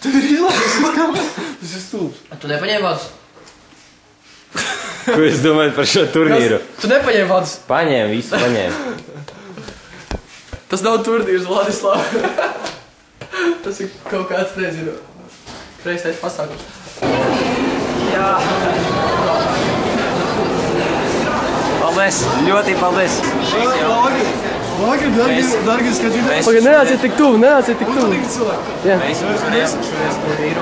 Tu ir izlaists, tas ir stulbs. Tu nepaņēmi vadus? Ko jūs domājat par šo turnīru? Tu nepaņēmi vadus? Paņēmu, visu paņēmu. Tas nav turnīrs, Vladislava. Tas ir kaut kāds, nezinu, kreisais pasākums. Jā. Paldies, ļoti paldies. Vakar, dargi skatītāji. Pagaid, nenāciet tik tuvu, nenāciet tik tuvu. Patīk cilvēki. Jā. Mēs uzvarējām šodien turnīru.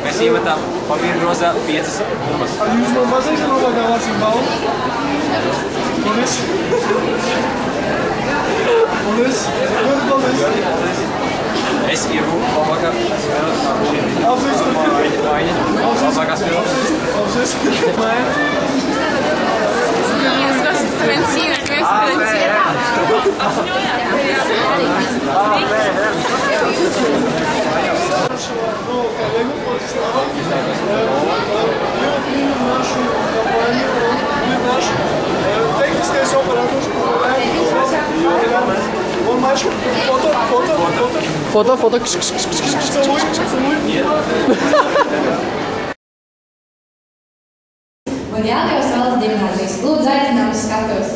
Mēs iemetām papīra grozā 5 bummas. Jūs man pateiksim labākā vārdsīm balvu? Paldies. Paldies. Paldies. Es ievu labākā spēlēt. Apsveicu. Labākā spēlēt. Apsveicu. Tehniskais operators. Un maču. Foto. Un Jelgavas valsts gimnāzijas. Lūdzu, aicinām uz skatuves.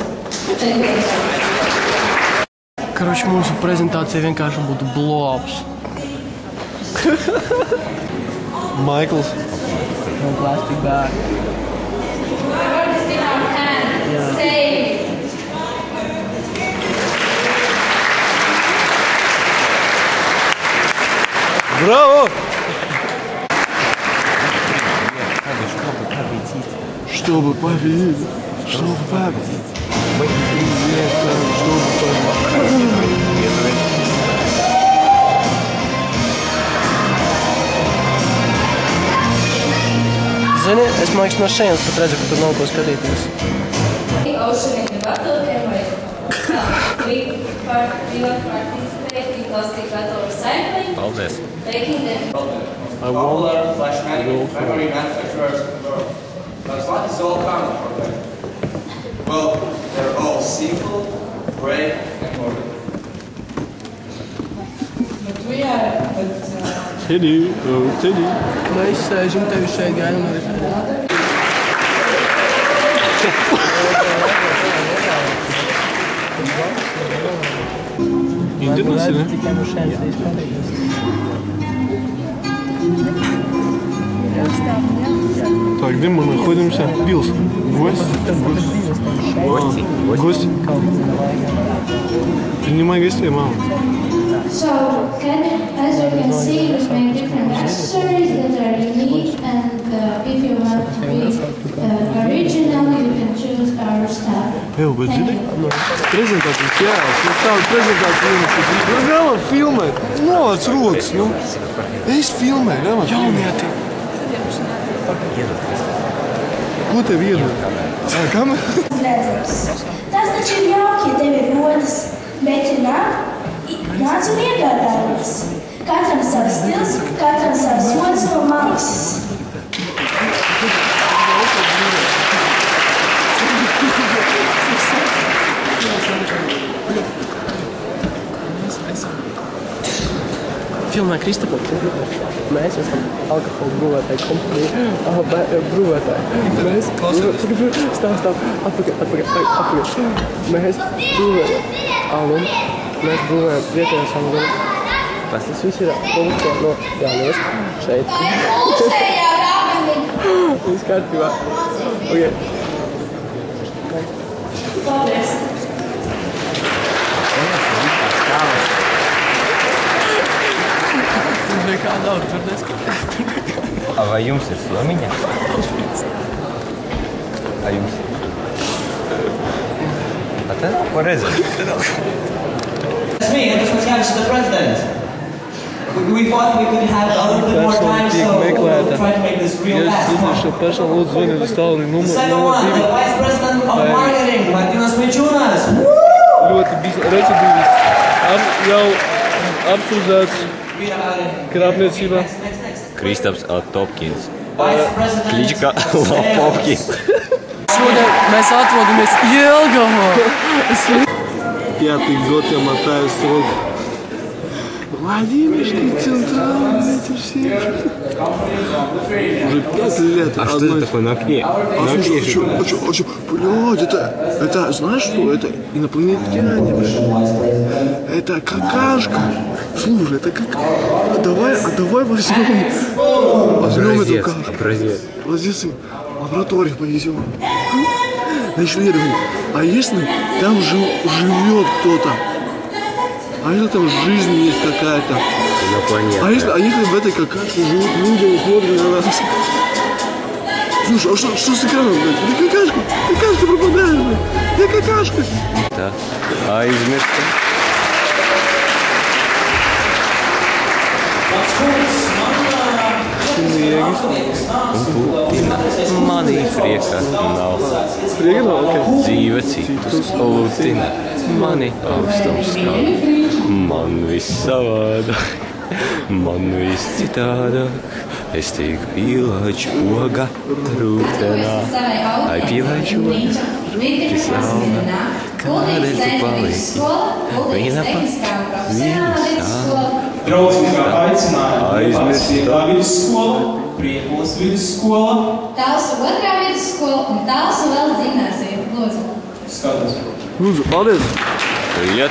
Karoči, mūsu prezentācija vienkārši būtu blows. Maikls. No plastic bag. Браво! Чтобы победить. Чтобы победить. Zini, es man liekas no šejienes pat redzu, ka tur nav ko skatīties. Paldies. Polar, flashmatic, memory manufacturers. What is all coming from them? Well, they're all simple, brave, and modern. But we are, Teddy, Teddy. Mēs sēžam tevi šeit gaidām arī šeit. Интересно, Tikai no šeit skatīties. Так, где мы находимся? Вилс. Гость? Гость? Принимай гостей, мама. so as you can see, we make different accessories that are unique, and if you want to be original, you can choose our stuff. Thank you. Презентация, jā, es tādu prezentāciju. Программа filmē. Nolaic rokas, nu. Es filmēju, nemā. Jaunieti. Ko tev iedod? Kam? Tas taču ir jauki, ja tev ir rodas, bet ja nāc un iegādājies. Katram savs stils, katram savs rodas no maksas. Filmē Kristapu. Mēs esam alkohola brūvētāji kompanija. Brūvētāji. Mēs stāv, atpakaļ. Mēs brūvējam alum. Mēs brūvējam vietējos alum. Tas viss ir produkcija no Jānies šeit. Viss kārtībā. Okay. Paldies! Nekā nav, tur neskatās. Vai jums ir slamiņa? Vai jums ir? A te nav ko redzēt? That's me, I just was Yanis, the president. We thought we could have a little bit more time, so we'll try to make this real fast. The second one, the vice president of marketing, Martinas Mičūnas. Ļoti recidīvis. Jau apsūdzēts krāpniecībā. Kristaps Topkins. Klička Lopovkins. Šodien mēs atrodamies Jelgavā. Пятый год я мотаю срок. Владимирский центральный, эти все. Уже 5 лет. А что это такое на окне? На окне же. Блядь, это, знаешь что? Это инопланетяне, блядь. Это какашка. Слушай, это какашка. А давай возьмем эту кашку. Образец в лабораторию повезем. На исследование. А если там живет кто-то? А если там жизнь есть какая-то? А если в этой какашке живут люди и смотрят на нас? Слушай, а что с экраном, блядь? Какашка пропадает, блядь. Где какашка? Да. А из места? Mani prieka nav. Dzīve citus ultina. Mani augstums skauj. Man viss savādāk. Man viss citādāk. Es tik pielāču oga rūtenā. Ai pielāču oga rūtenā. Kādēļ tu paliki? Viena pat. Draudzīgā aicinājuma vietā vidusskola, Priekulas vidusskola. Talsu otrā vidusskola un Talsu vēl gimnāzija. Lūdzu. Skatos. Lūdzu, paldies! Ja